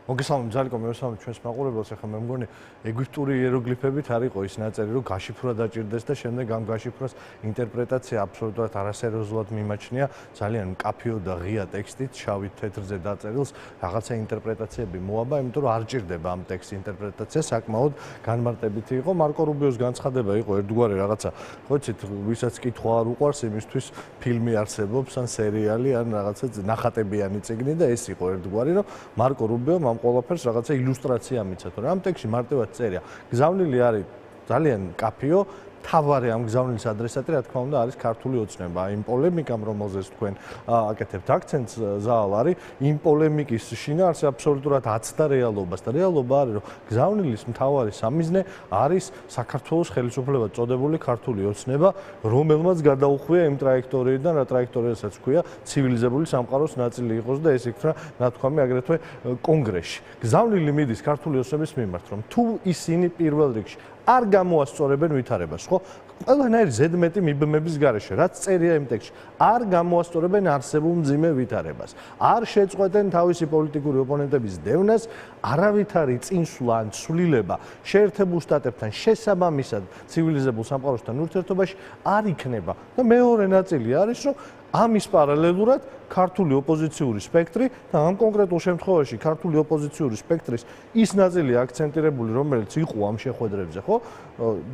მოგესალმებით ძალიკო მევესალმებით ჩვენს მაყურებელს. ახლა მე მგონი ეგვიპტური იეროგლიფებით არ იყო ის ნაწერი, რომ გაშიფრვა დაჭირდეს და შემდეგ ამ გაშიფრვას ინტერპრეტაცია აბსოლუტურად არასერიოზულად მიმაჩნია. ძალიან მკაფიო და ღია ტექსტით, შავით თეთრზე დაწერილს რაღაცა ინტერპრეტაციები მოაბა, იმიტომ რომ არ ჭირდება ამ ტექსტის ინტერპრეტაცია, საკმაოდ განმარტებითი იყო. მარკო რუბიოს განცხადება იყო ერთგვარი რაღაცა, ხო იცით, ვისაც კითხვა არ უყვარს, იმისთვის ფილმი არსებობს, ან სერიალი, ან რაღაცა ნახატებიანი წიგნი და ეს იყო ერთგვარი, რომ მარკო რუბიო ამ ყველაფერს რაღაცა ილუსტრაცია მიცათ, რომ ამ ტექსტში მარტივად წერია. გზავნილი არის ძალიან მკაფიო, თავარი ამ გზავნის ადრესატი, რა თქმა უნდა, არის ქართული ოცნება. იმ პოლემიკამ, რომელზეც თქვენ აკეთებთ აქცენტს, ზაალ არის იმ პოლემიკის შინაარსი აბსოლუტურად აცდა რეალობას და რეალობა არის, რომ გზავნილის მთავარი სამიზნე არის საქართველოს ხელისუფლებად წოდებული ქართული ოცნება, რომელმაც გადაუხვია იმ ტრაექტორიიდან, რა ტრაექტორიასაც ჰქვია ცივილიზებული სამყაროს ნაწილი იყოს და ეს იქნა ნათქვამი აგრეთვე კონგრესში. გზავნილი მიდის ქართული ოცნების მიმართ, რომ თუ ისინი პირველ რიგში არ გამოასწორებენ ვითარებას, ხო? ყველანაირი ზედმეტი მიბმების გარეშე, რაც წერია იმ ტექსტში, არ გამოასწორებენ არსებულ მძიმე ვითარებას. არ შეწყვეტენ თავისი პოლიტიკური ოპონენტების დევნას, არავითარი წინსვლა ან ცვლილება შეერთებულ შტატებთან შესაბამისად ცივილიზებულ სამყაროსთან ურთიერთობაში არ იქნება. და მეორე ნაწილი არის, რომ ამის პარალელურად ქართული ოპოზიციური სპექტრი და ამ კონკრეტულ შემთხვევაში ქართული ოპოზიციური სპექტრის ის ნაწილი აქცენტირებული, რომელიც იყო ამ შეხვედრებზე, ხო?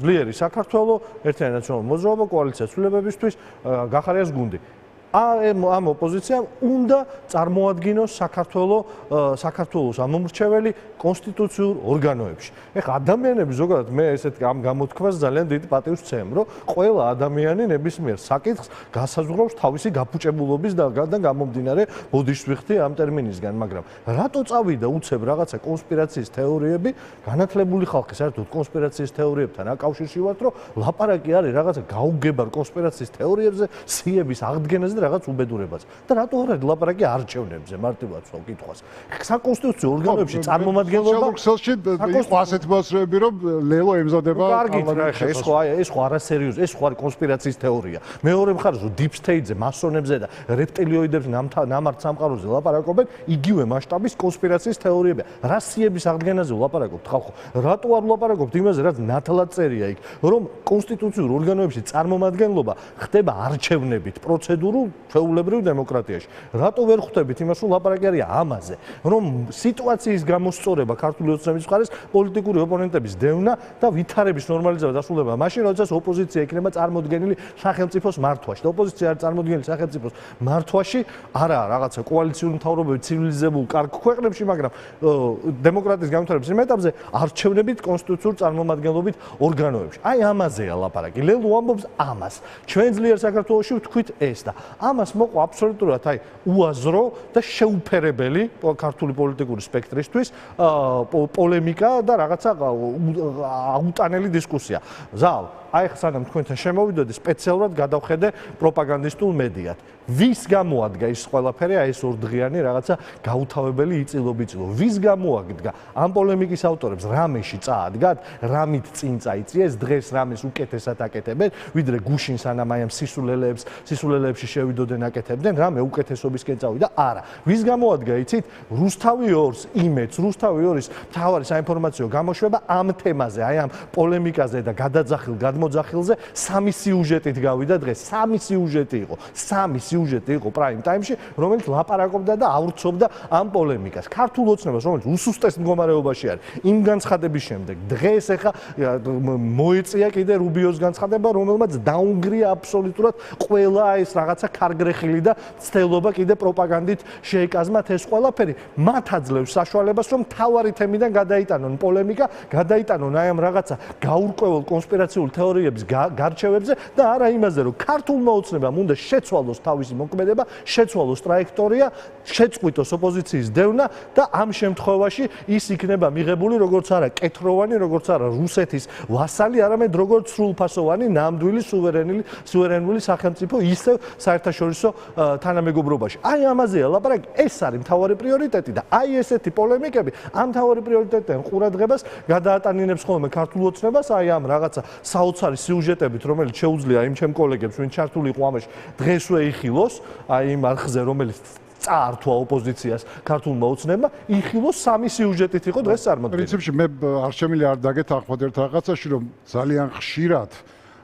ძლიერი საქართველო, ერთიანი ნაციონალური მოძრაობა, კოალიცია ცვლილებებისთვის, გახარიას გუნდი. ამ ოპოზიციამ უნდა წარმოადგინოს საქართველოს ამომრჩეველი კონსტიტუციურ ორგანოებში. ეხლა ადამიანები ზოგადად მე ესეთ ამ გამოთქვას ძალიან დიდ პატივს ვცემ, რომ ყველა ადამიანი ნებისმიერ საკითხს გასაზღვრავს თავისი გაფუჭებულობის და გამომდინარე ბოდიშსვიხთი ამ ტერმინისგან, მაგრამ რატო წავიდა უცებ რაღაცა კონსპირაციის თეორიები, განათლებული ხალხი საერთოდ კონსპირაციის თეორიებთან აკავშირში ვართ, რომ ლაპარაკი არის რაღაცა გაუგებარ კონსპირაციის თეორიებზე, სიების აღდგენაზე რაღაც უბედურებას. და რატო არ არის ლაპარაკი არჩევნებზე, მარტივად ვსვამ კითხვას. საკონსტიტუციო ორგანოებში წარმომადგენლობა ქსელში იყო ასეთი მოსრები, რომ ლელო ემზადება ეს ხო არასერიოზი, ეს ხო არის კონსპირაციის თეორია. მეორე მხარეს რომ deep state-ზე, მასონებზე და რეპტილოიდებზე ნამართ სამყაროზე ლაპარაკობენ, იგივე მასშტაბის კონსპირაციის თეორიებია. რა სიების აღდგენაზე ლაპარაკობთ ხალხო? რატო არ ლაპარაკობთ იმაზე, რაც ნათლად წერია იქ, რომ კონსტიტუციურ ორგანოებში წარმომადგენლობა ხდება არჩევნებით, პროცედურულ ჩვეულებრივ დემოკრატიაში. რატო ვერ ხვდებით იმას, რომ ლაპარაკი არის ამაზე, რომ სიტუაციის გამოსწორება ქართული ოცნების მხარეს პოლიტიკური ოპონენტების დევნა და ვითარების ნორმალიზება დასრულება მაშინ, როდესაც ოპოზიცია იქნება წარმოდგენილი სახელმწიფოს მართვაში. და ოპოზიცია არის წარმოდგენილი სახელმწიფოს მართვაში, არა რაღაცა კოალიციური მთავრობები ცივილიზებულ კარგ ქვეყნებში, მაგრამ დემოკრატიის განვითარების ეტაპზე არჩევნებით კონსტიტუციურ წარმომადგენლობით ორგანოებში. აი ამაზეა ლაპარაკი. ლელო ამბობს ამას. ჩვენ ძლიერ საქართველოში ვთქვით ეს და ამას მოყვა აბსოლუტურად აი უაზრო და შეუფერებელი ქართული პოლიტიკური სპექტრისთვის პოლემიკა და რაღაცა აუტანელი დისკუსია. ზაალ, აი ხა სანამ თქვენთან შემოვიდოდი, სპეციალურად გადავხედე პროპაგანდისტულ მედიად. ვის გამოადგა ის ყველაფერი, აი ეს ორდღიანი რაღაცა გაუთავებელი იწილობიწილო. ვის გამოადგა ამ პოლემიკის ავტორებს? რამეში წაადგათ, რამით წინ წაიწიეს, დღეს რამეს უკეთესად აკეთებენ, ვიდრე გუშინ სანამ აი ამ სისულელეებში შევიდოდნენ აკეთებდნენ, რამე უკეთესობისკენ წავიდა? არა. ვის გამოადგა, იცით? რუსთავი 2-ს იმედს, რუსთავი 2-ის მთავარი საინფორმაციო გამოშვება ამ თემაზე, აი ამ პოლემიკაზე და გადმოძახილზე 3 სიუჟეტით გავიდა დღეს. 3 სიუჟეტი იყო. 3 სიუჟეტი იყო პრაიმ ტაიმში, რომელიც ლაპარაკობდა და ავრცობდა ამ პოლემიკას. ქართულ ოცნებას, რომელიც უსუსტეს მდგომარეობაში არის, იმ განცხადების შემდეგ დღეს ახლა მოეწია კიდე რუბიოს განცხადება, რომელმაც დაუნგრია აბსოლუტურად ყველა ეს რაღაცა ქარგრეხილი და ცდელობა კიდე პროპაგანდით შეეკაზმათ ეს ყველაფერი. მათ აძლევს საშუალებას, რომ თავარი თემიდან გადაიტანონ პოლემიკა, გადაიტანონ აი ამ რაღაცა გაურკვეველ კონსპირაციულ თეორიების გარჩევებზე და არა იმაზე, რომ ქართულმა ოცნებამ უნდა შეცვალოს თავისი მოქმედება, შეცვალოს ტრაექტორია, შეწყვიტოს ოპოზიციის დევნა და ამ შემთხვევაში ის იქნება მიღებული როგორც არა კეთროვანი, როგორც არა რუსეთის ვასალი, არამედ როგორც სრულფასოვანი, ნამდვილი სუვერენული სახელმწიფო ისევ საერთაშორისო თანამეგობრობაში. აი ამაზეა ლაპარაკი, ეს არის მთავარი პრიორიტეტი და აი ესეთი პოლემიკები ამ მთავარი პრიორიტეტიდან ყურადღებას გადაატანინებს ხოლმე ქართულ ოცნებას, აი ამ რაღაცა საოცარი სიუჟეტებით, რომელიც შეუძლია იმ ჩემ კოლეგებს, ვინც ჩართული იყო ამაში, დღესვე იხილოს, აი იმ არხზე, რომელიც წაართვა ოპოზიციას ქართულმა ოცნებმა, იხილოს 3 სიუჟეტით იყო დღეს წარმოდგენილი. პრინციპში მე არ შემიძლია არ დაგეთანხმოთ ერთ რაღაცაში, რომ ძალიან ხშირად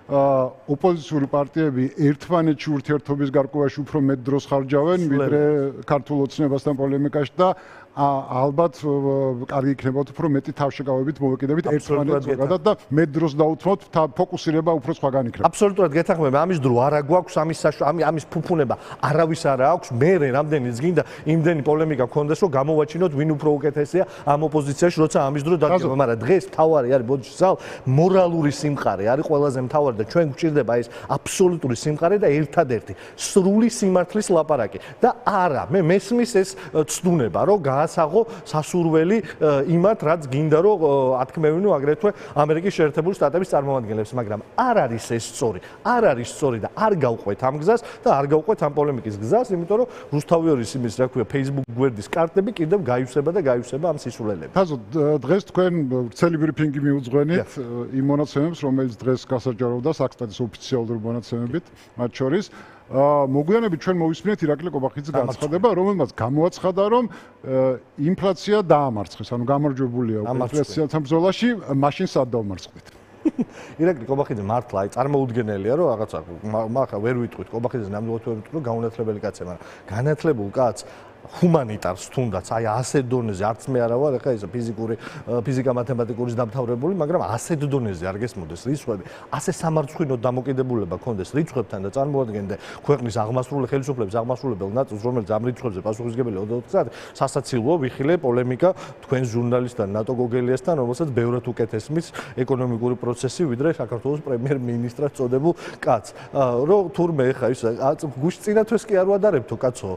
ოპოზიციური პარტიები ერთმანეთში ურთიერთობის გარკვევაში უფრო მეტ დროს ხარჯავენ, ვიდრე ქართულ ოცნებასთან პოლემიკაში და ალბათ კარგი იქნებოდა უფრო მეტი თავშეკავებით მოვეკიდებით ერთმანეთს ზოგადად და მეტ დროს დაუთმოთ ფოკუსირება უფრო სხვაგან იქნება. აბსოლუტურად გეთანხმებ, ამის დრო არა გვაქვს, ამის ფუფუნება არავის არა აქვს. მე რამდენიც გინდა იმდენი პოლემიკა გქონდეს, რომ გამოვაჩინოთ ვინ უფრო უკეთესია ამ ოპოზიციაში, როცა ამის დრო დადგება, მაგრამ დღეს თავარი არის ბოდიში ზალ, მორალური სიმყარე არის ყველაზე მთავარი და ჩვენ გვჭირდება ეს აბსოლუტური სიმყარე და ერთადერთი სრული სიმართლის ლაპარაკი. და არა, მე მესმის ეს ცდუნება, რომ ასაღო სასურველი იმათ, რაც გინდა რომ ათქმევინო აგრეთვე ამერიკის შეერთებული შტატების წარმომადგენლებს, მაგრამ არ არის ეს სწორი. არ არის სწორი და არ გავყვეთ ამ გზას და არ გავყვეთ ამ პოლემიკის გზას, იმიტომ რომ რუსთავიორის იმის, რა ქვია, Facebook გვერდის კარტები კიდევ გაივსება და გაივსება ამ სისულელებს. თაზო, დღეს თქვენ ვრცელი ბრიფინგი მიუძღვენით იმ მონაცემებს, რომელიც დღეს გასაჯაროვდა საქმის ოფიციალური მონაცემებით, მათ შორის მოგვიანებით ჩვენ მოვისმინეთ ირაკლი კობახიძის განცხადება, რომელმაც გამოაცხადა, რომ ინფლაცია დაამარცხეს, ანუ გამარჯვებულია ინფლაციასთან ბრძოლაში, მაშინ სად დავმარცხეთ? ირაკლი კობახიძე მართლა აი წარმოუდგენელია, რომ რაღაცა მაგა ვერ ვიტყვით კობახიძეს ნამდვილად ვერ ვიტყვით, რომ გაუნათლებელი კაცია, მაგრამ განათლებულ კაცს ჰუმანიტარს თუნდაც აი ასეთ დონეზე არც მე არა ვარ ეხა ეს ფიზიკა მათემატიკურის დამთავრებული, მაგრამ ასეთ დონეზე არ გესმოდეს რიცხვები, ასე სამარცხვინო დამოკიდებულება ქონდეს რიცხვებთან და წარმოადგენდა ქვეყნის აღმასრულებელი ხელისუფლების აღმასრულებელ ნაწილს, რომელიც ამ რიცხვებზე პასუხისმგებელია 24 საათი, სასაცილოა ვიხილე პოლემიკა თქვენ ჟურნალისტთან ნატო გოგელიასთან, რომელსაც ბევრად უკეთესმის ეკონომიკური პროცესი, ვიდრე საქართველოს პრემიერ-მინისტრად წოდებულ კაცს. რომ თურმე ეხა ის გუშინ წინათვეს კი არ ვადარებთო კაცო,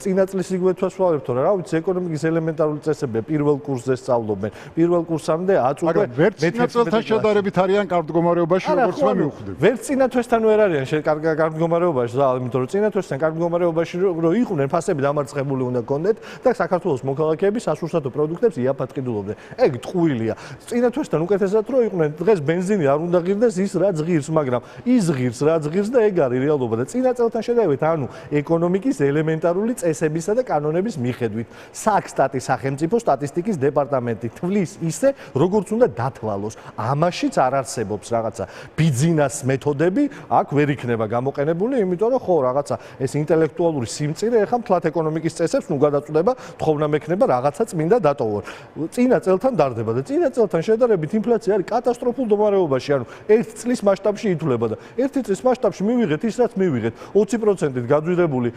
წინა წლის იგივეთვას ვავებთო რა ვიცი, ეკონომიკის ელემენტარული წესები პირველ კურსზე სწავლობენ. პირველ კურსამდე აწუხე მაგრამ ვერც წინა წელთან შედარებით არიან კარგ მდგომარეობაში, როგორც მე მივხვდი. ვერც წინათვესთან ვერ არიან კარგ მდგომარეობაში, იმიტომ რომ წინათვესთან კარგ მდგომარეობაში რო იყვნენ, ფასები დამარცხებული უნდა გქონდეთ და საქართველოს მოქალაქეები სასურსათო პროდუქტებს იაფატყიდულობდნენ. ეგ ტყუილია. წინათვესთან უკეთესად რო იყვნენ, დღეს ბენზინი არ უნდა ღირდეს ის რაც ღირს, მაგრამ ის ღირს რაც ღირს და ეგ არის რეალობა და წინა წელთან შედარებით, ანუ ეკონომიკის ელემენტარული წესებისა და კანონების მიხედვით საქსტატის სახელმწიფო სტატისტიკის დეპარტამენტი თვლის ისე, როგორც უნდა დათვალოს. ამაშიც არ არსებობს რაღაცა ბიძინას მეთოდები, აქ ვერ იქნება გამოყენებული, იმიტომ რომ ხო რაღაცა ეს ინტელექტუალური სიმწირე ეხა მთლად ეკონომიკის წესებს ნუ გადაწყვეტება, თხოვნა მექნება რაღაცა წმინდა დატოვონ. წინა წელთან დარდება და წინა წელთან შედარებით ინფლაცია არის კატასტროფულ მდგომარეობაში, ანუ ერთ წლის მასშტაბში ითვლება და ერთი წლის მასშტაბში მივიღეთ ის რაც მივიღეთ, 20%-ით გაძვირებული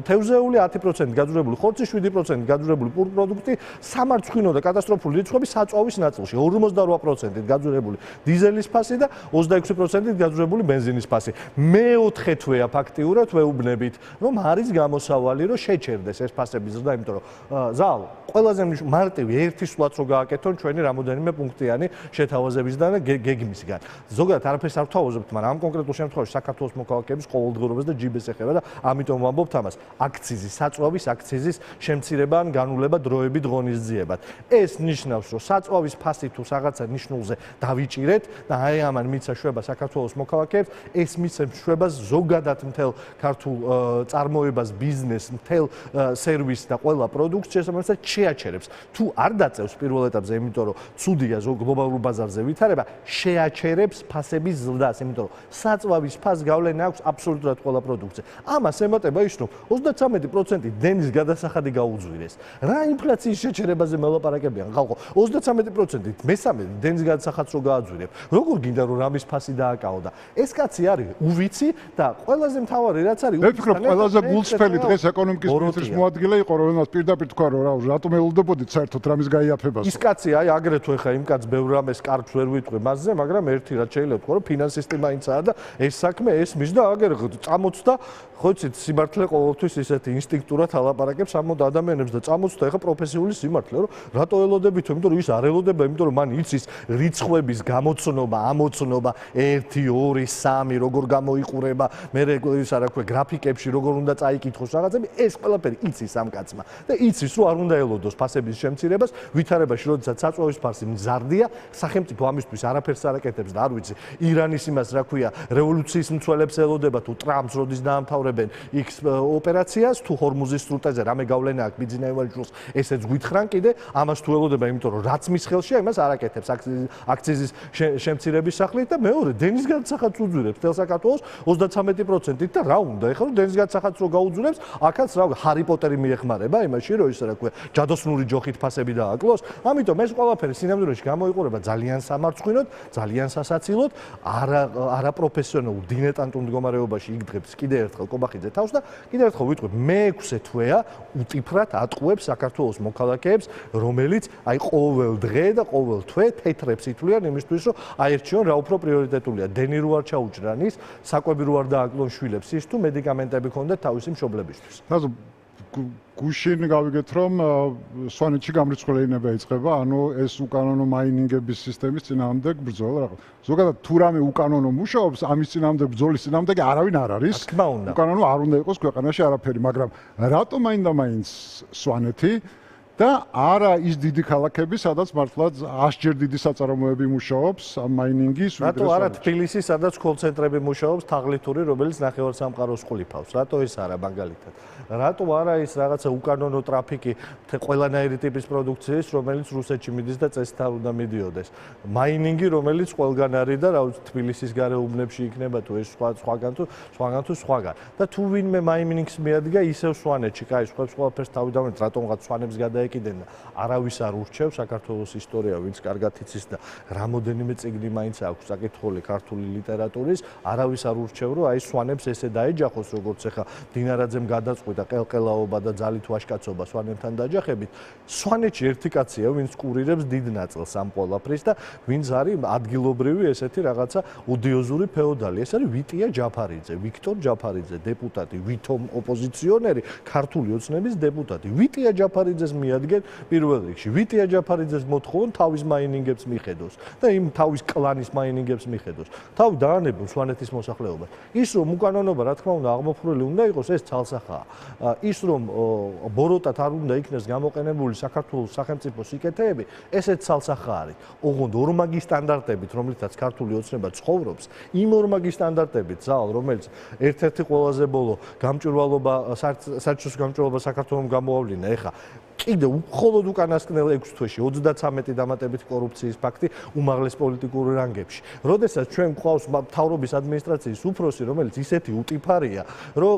თევზეული 10% გაძვირებული ხორცი, 7% გაძვირებული პროდუქტი, სამარცხვინო და კატასტროფული რიცხვები საწვავის ნაწილში, 48%-ით გაძვირებული დიზელის ფასი და 26%-ით გაძვირებული ბენზინის ფასი. მეოთხე თვეა ფაქტიურად ვეუბნებით, რომ არის გამოსავალი, რომ შეჩერდეს ეს ფასების ზრდა, იმიტომ რომ ზალ ყველაზე მარტივი ერთი სულაც რო გააკეთონ ჩვენი რამოდენიმე პუნქტიანი შეთავაზებისგან და გეგმისგან. ზოგადად არაფერს არ ვთავაზობთ, მაგრამ ამ კონკრეტულ შემთხვევაში საქართველოს მოქალაქეების ყოველდღიურობას და ჯიბეს ეხება და ამიტომ ვამბობთ ამას. აქციზის საწვავის აქციზის შემცირება ან განულება დროებით ღონისძიებად. ეს ნიშნავს, რომ საწვავის ფასი თუ რაღაცა ნიშნულზე დავიჭირეთ და აი ამან მიცა შვება საქართველოს მოქალაქეებს, ეს მიცემს შვებას ზოგადად მთელ ქართულ წარმოებას, ბიზნესს, მთელ სერვისს და ყველა პროდუქტს შესაბამისად შეაჩერებს. თუ არ დაწევს პირველ ეტაპზე, იმიტომ რომ ცუდია გლობალურ ბაზარზე ვითარება, შეაჩერებს ფასების ზრდას, იმიტომ რომ საწვავის ფასს გავლენა აქვს აბსოლუტურად ყველა პროდუქტზე. ამას ემატება ის, რომ 33% დენის გადასახადი გაუძვირეს. რა ინფლაციის შეჩერებაზე მელაპარაკებიან ხალხო? 33%-ით მესამე დენის გადასახადს რო გააძვირებ. როგორ გინდა რომ რამის ფასი დააკაო და ეს კაცი არის უვიცი და ყველაზე მთავარი რაც არის, მე ვფიქრობ ყველაზე გულწრფელი დღეს ეკონომიკის მინისტრის მოადგილე იყო, რომელმაც პირდაპირ თქვა, რომ რატომ ელოდებოდით საერთოდ რამის გაიაფებას. ის კაცი აი აგრეთვე ხა იმ კაცს ბევრ რამეს კარგს ვერ ვიტყვი მასზე, მაგრამ ერთი რაც შეიძლება თქვა, რომ ფინანსისტი მაინცაა და ეს საქმე ესმის და აგერ წამოწდა, ხო იცით, სიმართლე ყოველთვის ისეთი ინსტინქტურად ალაპარაკებს ამ ადამიანებს და წამოწდა ეხა პროფესიული სიმართლე, რომ რატო ელოდებითო, იმიტომ რომ ის არ ელოდება, იმიტომ რომ მან იცის რიცხვების გამოცნობა, ამოცნობა 1, 2, 3 როგორ გამოიყურება, მე ის არა ქვე გრაფიკებში როგორ უნდა წაიკითხოს რაღაცები, ეს ყველაფერი იცის ამ კაცმა და იცის რომ არ უნდა ელოდოს ფასების შემცირებას, ვითარებაში როდესაც საწვავის ფასი მზარდია, სახელმწიფო ამისთვის არ არაფერს არ აკეთებს და არ ვიცი ირანის იმას რა ქვია რევოლუციის მცველებს ელოდება თუ ტრამპს როდის დაამთავრებენ იქ ოპერაციას თუ ჰორმუზის სრუტეზე რამე გავლენა აქვს ბიძინა ივანიშვილს ესეც გვითხრან კიდე ამას თუ ელოდება იმიტომ რომ რაც მის ხელშია იმას არ აკეთებს აქციზის შემცირების სახით და მეორე დენის გადასახადს უძვირებს თელ საქართველოს 33%-ით და რა უნდა ეხლა რომ დენის გადასახადს რო გაუძვირებს აქაც რა ჰარი პოტერი მიეხმარება იმაში რომ ის რა ქვია ჯადოსნური ჯოხით ფასები დააკლოს ამიტომ ეს ყველაფერი სინამდვილეში გამოიყურება ძალიან სამარცხვინოდ ძალიან სასაცილოდ არაპროფესიონალურ დინეტანტურ მდგომარეობაში იგდღებს კიდე ერთხელ კობახიძე თავს და კიდე ერთხელ ვიტყვი მე-6 თვეა უტიფრად ატყუებს საქართველოს მოქალაქეებს რომელიც აი ყოველ დღე და ყოველ თვე თეთრებს ითვლიან იმისთვის რომ აერჩიონ რა უფრო პრიორიტეტულია დენი რო არ ჩაუჭრან ის საკვები რო არ დააკლონ შვილებს ის თუ მედიკამენტები ქონდათ თავისი მშობლებისთვის თაზო გუშინ გავიგეთ რომ სვანეთში გამრიცხველება იწყება ანუ ეს უკანონო მაინინგების სისტემის წინააღმდეგ ბრძოლა რაღაც ზოგადად თუ რამე უკანონო მუშაობს ამის წინააღმდეგ ბრძოლის წინააღმდეგ არავინ არ არის უკანონო არ უნდა იყოს ქვეყანაში არაფერი მაგრამ რატომ მაინდა-მაინც სვანეთი და არა ის დიდი ქალაქები სადაც მართლაც 100-ჯერ დიდი საწარმოები მუშაობს ამ მაინინგის რატო არა თბილისი სადაც კოლ-ცენტრები მუშაობს თაღლითური რომელიც ნახევარსამყაროს ყოლიფავს რატო ეს არა მაგალითად რატო არა ის რაღაცა უკანონო ტრაფიკი ყველანაირი ტიპის პროდუქციის რომელიც რუსეთში მიდის და წესთან უნდა მიდიოდეს მაინინგი რომელიც ყველგან არის და რა ვიცი თბილისის გარეუბნებში იქნება თუ ეს სხვაგან და თუ ვინმე მაინინგს მიადგა ისევ სვანეთში კაი სხვებს ყველაფერს თავიდანვე რატომღაც სვანებს გადაეკიდენ და არავის არ ურჩევ საქართველოს ისტორია ვინც კარგად იცის და რამოდენიმე წიგნი მაინც აქვს საკითხული ქართული ლიტერატურის არავის არ ურჩევ რომ აი სვანებს ესე დაეჯახოს როგორც ეხა დინარაძემ გადაწყვიტა და ყელყელაობა და ძალით ვაშკაცობა სვანებთან დაჯახებით სვანეთში ერთი კაცია ვინც კურირებს დიდ ნაწილს ამ ყველაფრის და ვინც არის ადგილობრივი ესეთი რაღაცა ოდიოზური ფეოდალი ეს არის ვიტია ჯაფარიძე ვიქტორ ჯაფარიძე დეპუტატი ვითომ ოპოზიციონერი ქართული ოცნების დეპუტატი ვიტია ჯაფარიძეს მიადგენ პირველ რიგში ვიტია ჯაფარიძეს მოთხოვონ თავის მაინინგებს მიხედოს და იმ თავის კლანის მაინინგებს მიხედოს თავი დაანებონ სვანეთის მოსახლეობას ის რომ უკანონობა რა თქმა უნდა აღმოფხვრილი უნდა იყოს ეს ცალსახაა ის რომ ბოროტად არ უნდა იქნეს გამოყენებული საქართველოს სახელმწიფო სიკეთეები ესეც ცალსახა არის ოღონდ ორმაგი სტანდარტებით რომლითაც ქართული ოცნება ცხოვრობს იმ ორმაგი სტანდარტებით ძალ რომელიც ერთ-ერთი ყველაზე ბოლო გამჭვირვალობა საერთაშორისო გამჭვირვალობა საქართველოს გამოავლინა ეხა კიდე მხოლოდ უკანასკნელ 6 თვეში 33 დამატებით კორუფციის ფაქტი უმაღლეს პოლიტიკურ რანგებში. როდესაც ჩვენ გვყავს მთავრობის ადმინისტრაციის უფროსი, რომელიც ისეთი უტიფარია, რომ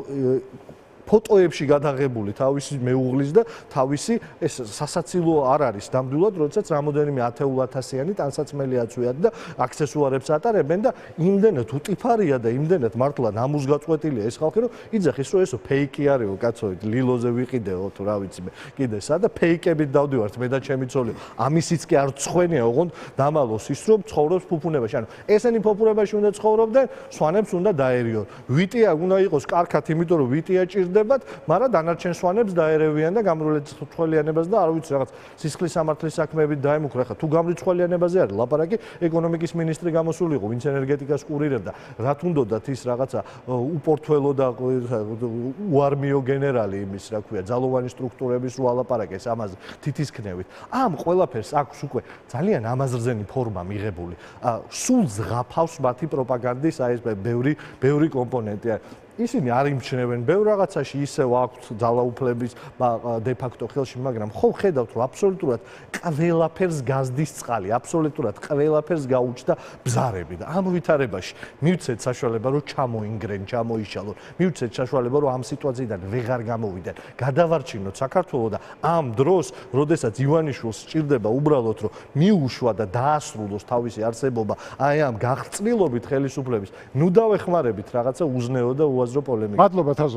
ფოტოებში გადაღებული თავისი მეუღლის და თავისი ეს სასაცილო არ არის ნამდვილად, როდესაც რამოდენიმე 10,000-იანი ტანსაცმელი აწვიათ და აქსესუარებს ატარებენ და იმდენად უტიფარია და იმდენად მართლა ნამუსგაწყვეტილია ეს ხალხი, რომ იძახის რომ ესო ფეიკი არისო, კაცო, ლილოზე ვიყიდეო თუ რა ვიცი მე. კიდე სა და ფეიკებით დავდივართ მე და ჩემი ცოლი. ამისიც კი არ წხვენია, ოღონდ დამალოს ის რომ ცხოვრობს ფუფუნებაში. ანუ ესენი ფუფუნებაში უნდა ცხოვრობდნენ, სვანებს უნდა დაერიონ. ვიტია უნდა იყოს კარგად, იმიტომ რომ ვიტია ჭირდება მაგრამ დანარჩენ სვანებს დაერევიან და გამრიცხველიანებას და არ ვიცი რაღაც სისხლის სამართლის საქმეებით დაემუქრა. ხა თუ გამრიცხველიანებაზე არის ლაპარაკი, ეკონომიკის მინისტრი გამოსულიყო, ვინც ენერგეტიკას კურირებდა. რა თუნდოდათ ის რაღაცა უპორთველო და უარმიო გენერალი იმის, რა ქვია, ძალოვანი სტრუქტურების რო ალაპარაკეს ამაზე თითისქნევით. ამ ყველაფერს აქვს უკვე ძალიან ამაზრზენი ფორმა მიღებული. სულ ზღაფავს მათი პროპაგანდის აი ეს ბევრი კომპონენტი. ისინი არ იმჩნევენ ბევრ რაღაცაში ისევ აქვთ ძალაუფლების დე-ფაქტო ხელში, მაგრამ ხო ხედავთ რომ აბსოლუტურად ყველაფერს გაზდის წყალი, აბსოლუტურად ყველაფერს გაუჩნდა ბზარები და ამ ვითარებაში მივცეთ საშუალება რომ ჩამოინგრენ, ჩამოიშალონ, მივცეთ საშუალება რომ ამ სიტუაციიდან ვეღარ გამოვიდეთ, გადავარჩინოთ საქართველოს და ამ დროს, როდესაც ივანიშვილს სჭირდება უბრალოდ რომ მიუშვა და დაასრულოს თავისი არსებობა აი ამ გაღწრილობით ხელისუფლების, ნუ დავეხმარებით რაღაცა უზნეო და უაზრო პოლემიკა. მადლობა თაზო.